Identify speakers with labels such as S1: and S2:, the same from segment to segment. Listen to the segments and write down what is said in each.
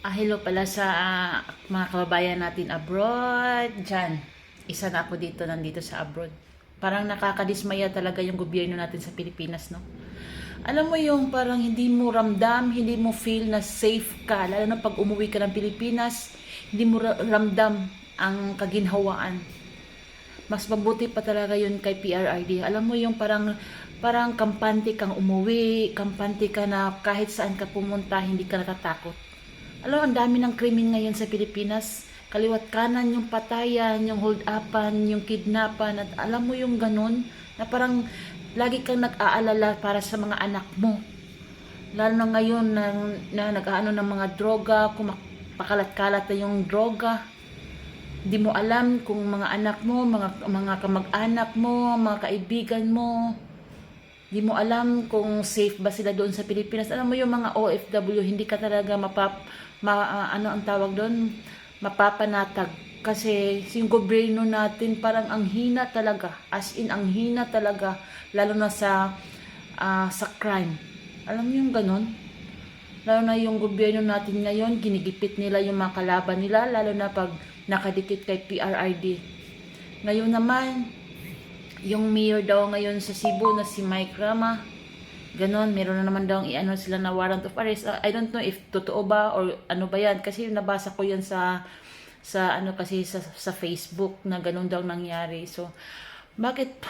S1: Hello pala sa mga kababayan natin abroad. Diyan, isa na ako nandito sa abroad. Parang nakakadismaya talaga yung gobyerno natin sa Pilipinas, no? Alam mo yung parang hindi mo ramdam, hindi mo feel na safe ka. Lalo na pag umuwi ka ng Pilipinas, hindi mo ramdam ang kaginhawaan. Mas mabuti pa talaga yun kay PRRD. Alam mo yung parang kampante kang umuwi, kampante ka na kahit saan ka pumunta, hindi ka natatakot. Alam, ang dami ng krimen ngayon sa Pilipinas. Kaliwat kanan yung patayan, yung hold-upan, yung kidnapan. At alam mo yung ganun, na parang lagi kang nag-aalala para sa mga anak mo. Lalo na ngayon na nag-aano ng mga droga, pakalat-kalat na yung droga. Hindi mo alam kung mga anak mo, mga kamag-anak mo, mga kaibigan mo, di mo alam kung safe ba sila doon sa Pilipinas. Alam mo yung mga OFW, hindi ka talaga ano ang tawag doon? Mapapanatag. Kasi yung gobyerno natin parang ang hina talaga. As in, ang hina talaga. Lalo na sa crime. Alam mo yung ganun? Lalo na yung gobyerno natin ngayon, ginigipit nila yung mga kalaban nila. Lalo na pag nakadikit kay PRRD. Ngayon naman, yung mayor daw ngayon sa Cebu na si Mike Rama, ganon, meron na naman daw i-ano sila na warrant of arrest. I don't know if totoo ba or ano ba yan, kasi nabasa ko yan sa ano kasi sa Facebook na ganon daw nangyari. So bakit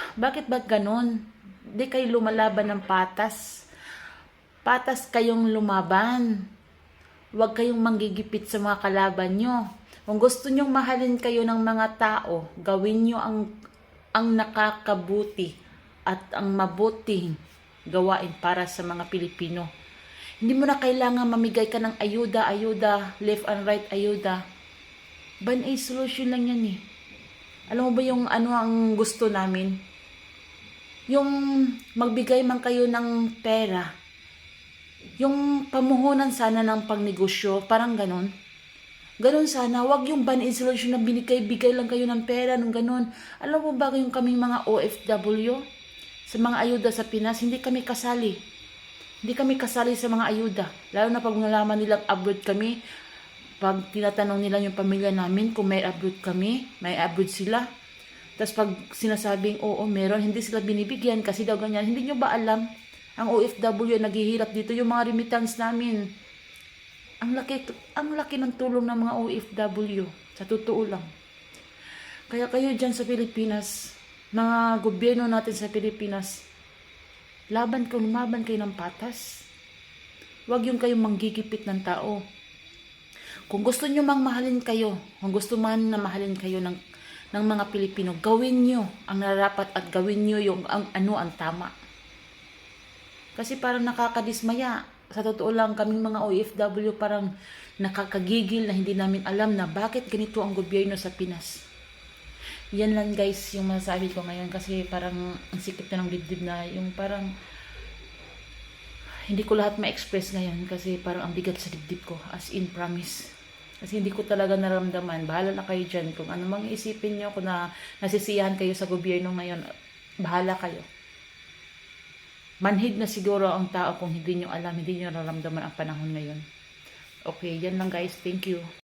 S1: ba ganon? Di kayo lumalaban ng patas. Patas kayong lumaban. Huwag kayong manggigipit sa mga kalaban nyo. Kung gusto nyong mahalin kayo ng mga tao, gawin nyo ang nakakabuti at ang mabuting gawain para sa mga Pilipino. Hindi mo na kailangan mamigay ka ng ayuda, left and right ayuda. Ban-aid solution lang yan eh. Alam mo ba yung ano ang gusto namin? Yung magbigay man kayo ng pera. Yung pamuhunan sana ng pangnegosyo, parang ganon. Ganon sana, wag yung ban-aid solution na binigay-bigay lang kayo ng pera, nung ganon. Alam mo ba yung kaming mga OFW, sa mga ayuda sa Pinas, hindi kami kasali. Hindi kami kasali sa mga ayuda. Lalo na pag nalaman nilang abroad kami, pag tinatanong nila yung pamilya namin kung may abroad kami, may abroad sila. Tapos pag sinasabing, oo, meron, hindi sila binibigyan kasi daw ganyan. Hindi nyo ba alam, ang OFW naghihirap dito, yung mga remittance namin. Ang laki ng tulong ng mga OFW. Sa totoo lang. Kaya kayo dyan sa Pilipinas, mga gobyerno natin sa Pilipinas, lumaban kayo ng patas. Huwag yung kayong manggigipit ng tao. Kung gusto nyo mahalin kayo, kung gusto man na mahalin kayo ng mga Pilipino, gawin nyo ang nararapat at gawin nyo yung ang tama. Kasi parang nakakadismaya. Sa totoo lang, kaming mga OFW parang nakakagigil na hindi namin alam na bakit ganito ang gobyerno sa Pinas. Yan lang guys yung masasabi ko ngayon kasi parang ang sikip na ng dibdib na yung parang hindi ko lahat ma-express ngayon kasi parang ang bigat sa dibdib ko, as in promise. Kasi hindi ko talaga naramdaman. Bahala na kayo dyan. Kung ano mang isipin nyo, kung nasisiyahan kayo sa gobyerno ngayon, bahala kayo. Manhid na siguro ang tao kung hindi nyo alam, hindi nyo nararamdaman ang panahon ngayon. Okay, yan lang guys. Thank you.